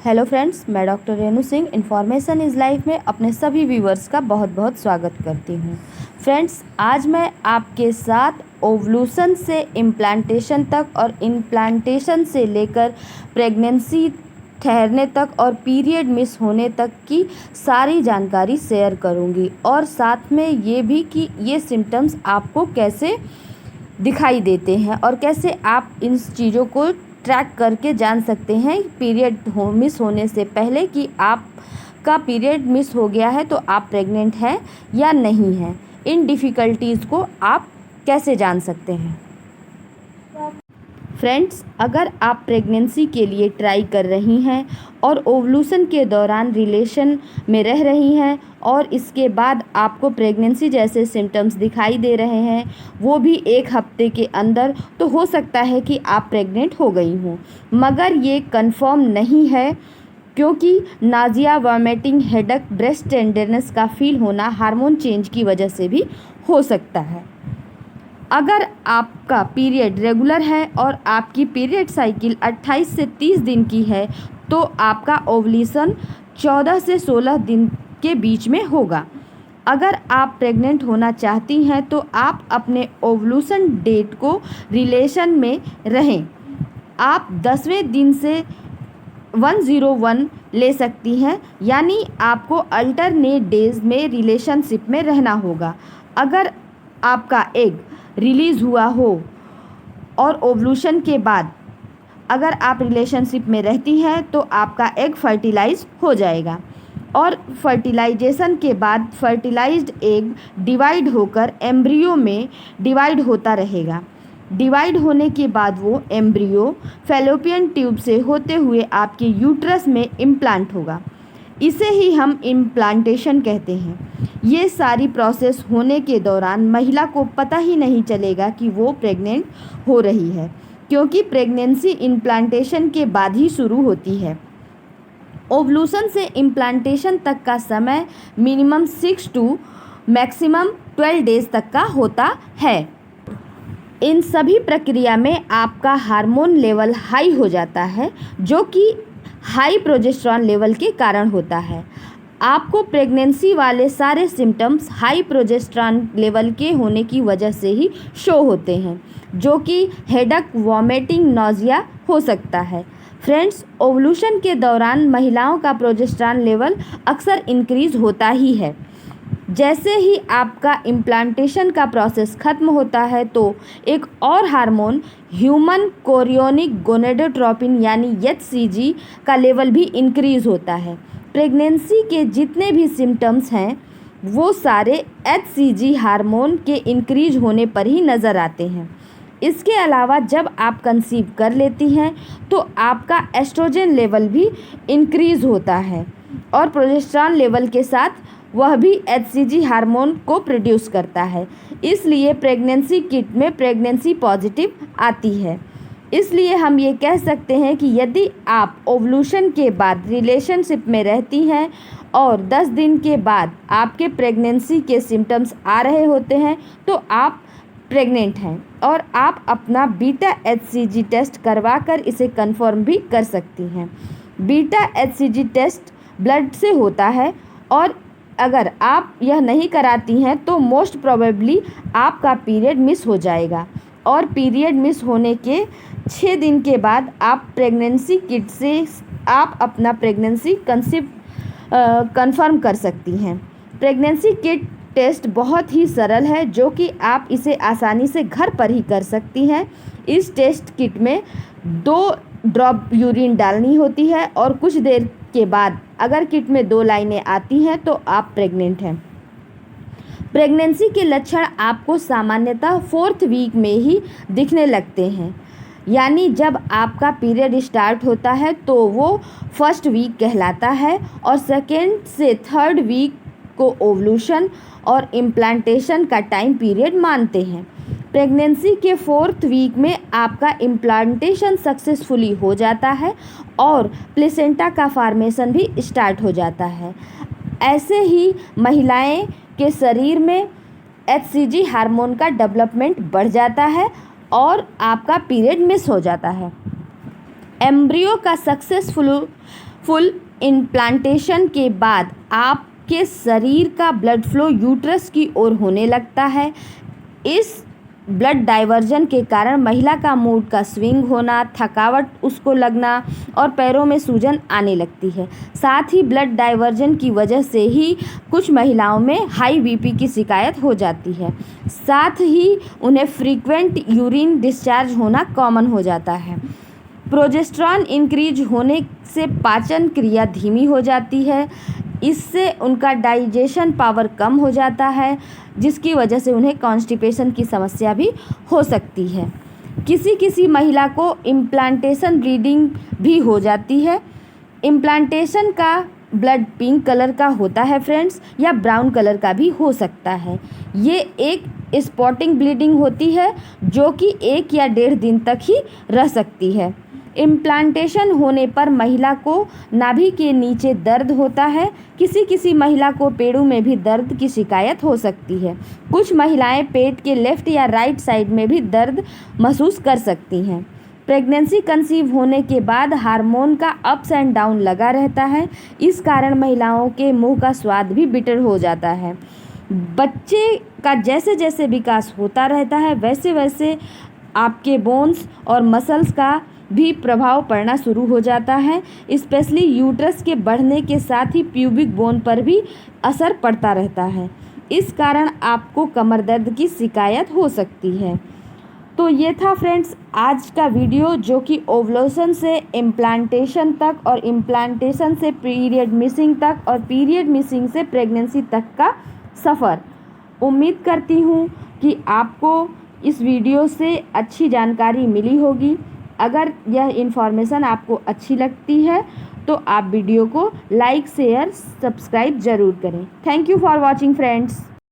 Hello friends, मैं doctor Renu Singh information is life में अपने सभी व्यूवर्स का बहुत बहुत स्वागत करती हूँ। फ्रेंड्स, आज मैं आपके साथ ओवल्यूशन से इम्प्लांटेशन तक और इम्प्लांटेशन से लेकर प्रेगनेंसी ठहरने तक और पीरियड मिस होने तक की सारी जानकारी शेयर करूँगी और साथ में ये भी कि ये सिम्टम्स आपको कैसे दिखाई देते हैं और कैसे आप इन चीज़ों को ट्रैक करके जान सकते हैं पीरियड मिस होने से पहले कि आपका पीरियड मिस हो गया है तो आप प्रेग्नेंट हैं या नहीं हैं। इन डिफ़िकल्टीज़ को आप कैसे जान सकते हैं। फ्रेंड्स, अगर आप प्रेगनेंसी के लिए ट्राई कर रही हैं और ओवल्यूशन के दौरान रिलेशन में रह रही हैं और इसके बाद आपको प्रेगनेंसी जैसे सिम्टम्स दिखाई दे रहे हैं, वो भी 1 हफ्ते के अंदर, तो हो सकता है कि आप प्रेग्नेंट हो गई हों, मगर ये कंफर्म नहीं है क्योंकि Nazia, vomiting, headache, breast tenderness का फील होना हार्मोन चेंज की वजह से भी हो सकता है। अगर आपका पीरियड रेगुलर है और आपकी पीरियड साइकिल 28 से 30 दिन की है तो आपका ओवल्यूशन 14 से 16 दिन के बीच में होगा। अगर आप प्रेग्नेंट होना चाहती हैं तो आप अपने ओवल्यूशन डेट को रिलेशन में रहें। आप 10वें दिन से 101 ले सकती हैं, यानी आपको अल्टरनेट डेज में रिलेशनशिप में रहना होगा। अगर आपका एग रिलीज़ हुआ हो और ओवल्यूशन के बाद अगर आप रिलेशनशिप में रहती हैं तो आपका एग फर्टिलाइज हो जाएगा और फर्टिलाइजेशन के बाद फर्टिलाइज्ड एग डिवाइड होकर एम्ब्रियो में डिवाइड होता रहेगा। डिवाइड होने के बाद वो एम्ब्रियो फैलोपियन ट्यूब से होते हुए आपके यूट्रस में इम्प्लांट होगा। इसे ही हम इम्प्लांटेशन कहते हैं। ये सारी प्रोसेस होने के दौरान महिला को पता ही नहीं चलेगा कि वो प्रेग्नेंट हो रही है, क्योंकि प्रेगनेंसी इम्प्लांटेशन के बाद ही शुरू होती है। ओवल्यूशन से इम्प्लांटेशन तक का समय मिनिमम 6 टू मैक्सिमम 12 डेज तक का होता है। इन सभी प्रक्रिया में आपका हार्मोन लेवल हाई हो जाता है, जो कि हाई प्रोजेस्टेरॉन लेवल के कारण होता है। आपको प्रेगनेंसी वाले सारे सिम्टम्स हाई प्रोजेस्टेरॉन लेवल के होने की वजह से ही शो होते हैं, जो कि हेडेक, वॉमिटिंग, नॉजिया हो सकता है। फ्रेंड्स, ओवल्यूशन के दौरान महिलाओं का प्रोजेस्टेरॉन लेवल अक्सर इंक्रीज़ होता ही है। जैसे ही आपका इम्प्लांटेशन का प्रोसेस ख़त्म होता है तो एक और हार्मोन ह्यूमन कोरियोनिक गोनेडोट्रोपिन यानी HCG का लेवल भी इंक्रीज़ होता है। प्रेगनेंसी के जितने भी सिम्टम्स हैं वो सारे HCG हार्मोन के इंक्रीज होने पर ही नज़र आते हैं। इसके अलावा जब आप कंसीव कर लेती हैं तो आपका एस्ट्रोजन लेवल भी इंक्रीज़ होता है और प्रोजेस्टेरॉन लेवल के साथ वह भी HCG हार्मोन को प्रोड्यूस करता है। इसलिए प्रेगनेंसी किट में प्रेगनेंसी पॉजिटिव आती है। इसलिए हम ये कह सकते हैं कि यदि आप ओवल्यूशन के बाद रिलेशनशिप में रहती हैं और 10 दिन के बाद आपके प्रेगनेंसी के सिम्टम्स आ रहे होते हैं तो आप प्रेग्नेंट हैं और आप अपना बीटा HCG टेस्ट करवा कर इसे कंफर्म भी कर सकती हैं। बीटा HCG टेस्ट ब्लड से होता है और अगर आप यह नहीं कराती हैं तो मोस्ट प्रोबेबली आपका पीरियड मिस हो जाएगा और पीरियड मिस होने के 6 दिन के बाद आप प्रेगनेंसी किट से आप अपना प्रेगनेंसी कंफर्म कर सकती हैं। प्रेगनेंसी किट टेस्ट बहुत ही सरल है, जो कि आप इसे आसानी से घर पर ही कर सकती हैं। इस टेस्ट किट में 2 ड्रॉप यूरिन डालनी होती है और कुछ देर के बाद अगर किट में 2 लाइनें आती हैं तो आप प्रेग्नेंट हैं। प्रेगनेंसी के लक्षण आपको सामान्यतः 4th वीक में ही दिखने लगते हैं, यानी जब आपका पीरियड स्टार्ट होता है तो वो 1st वीक कहलाता है और 2nd से 3rd वीक को ओवल्यूशन और इम्प्लांटेशन का टाइम पीरियड मानते हैं। प्रेगनेंसी के 4th वीक में आपका इम्प्लांटेशन सक्सेसफुली हो जाता है और प्लेसेंटा का फॉर्मेशन भी स्टार्ट हो जाता है। ऐसे ही महिलाएं के शरीर में HCG हार्मोन का डेवलपमेंट बढ़ जाता है और आपका पीरियड मिस हो जाता है। एम्ब्रियो का सक्सेसफुल इम्प्लांटेशन के बाद आपके शरीर का ब्लड फ्लो यूट्रस की ओर होने लगता है। इस ब्लड डाइवर्जन के कारण महिला का मूड का स्विंग होना, थकावट उसको लगना और पैरों में सूजन आने लगती है। साथ ही ब्लड डाइवर्जन की वजह से ही कुछ महिलाओं में हाई बीपी की शिकायत हो जाती है। साथ ही उन्हें फ्रीक्वेंट यूरिन डिस्चार्ज होना कॉमन हो जाता है। प्रोजेस्टेरॉन इंक्रीज होने से पाचन क्रिया धीमी हो जाती है। इससे उनका डाइजेशन पावर कम हो जाता है, जिसकी वजह से उन्हें कॉन्स्टिपेशन की समस्या भी हो सकती है। किसी महिला को इम्प्लांटेशन ब्लीडिंग भी हो जाती है। इम्प्लांटेशन का ब्लड पिंक कलर का होता है फ्रेंड्स, या ब्राउन कलर का भी हो सकता है। ये एक स्पॉटिंग ब्लीडिंग होती है जो कि 1 या 1.5 दिन तक ही रह सकती है। इम्प्लांटेशन होने पर महिला को नाभि के नीचे दर्द होता है। किसी महिला को पेड़ों में भी दर्द की शिकायत हो सकती है। कुछ महिलाएं पेट के लेफ्ट या राइट साइड में भी दर्द महसूस कर सकती हैं। प्रेगनेंसी कंसीव होने के बाद हार्मोन का अप्स एंड डाउन लगा रहता है। इस कारण महिलाओं के मुंह का स्वाद भी बिटर हो जाता है। बच्चे का जैसे जैसे विकास होता रहता है वैसे वैसे आपके बोन्स और मसल्स का भी प्रभाव पड़ना शुरू हो जाता है। स्पेशली यूट्रस के बढ़ने के साथ ही प्यूबिक बोन पर भी असर पड़ता रहता है। इस कारण आपको कमर दर्द की शिकायत हो सकती है। तो ये था फ्रेंड्स आज का वीडियो, जो कि ओवुलेशन से इम्प्लांटेशन तक और इम्प्लांटेशन से पीरियड मिसिंग तक और पीरियड मिसिंग से प्रेगनेंसी तक का सफ़र। उम्मीद करती हूँ कि आपको इस वीडियो से अच्छी जानकारी मिली होगी। अगर यह इन्फॉर्मेशन आपको अच्छी लगती है तो आप वीडियो को लाइक, शेयर, सब्सक्राइब ज़रूर करें। Thank you for watching friends.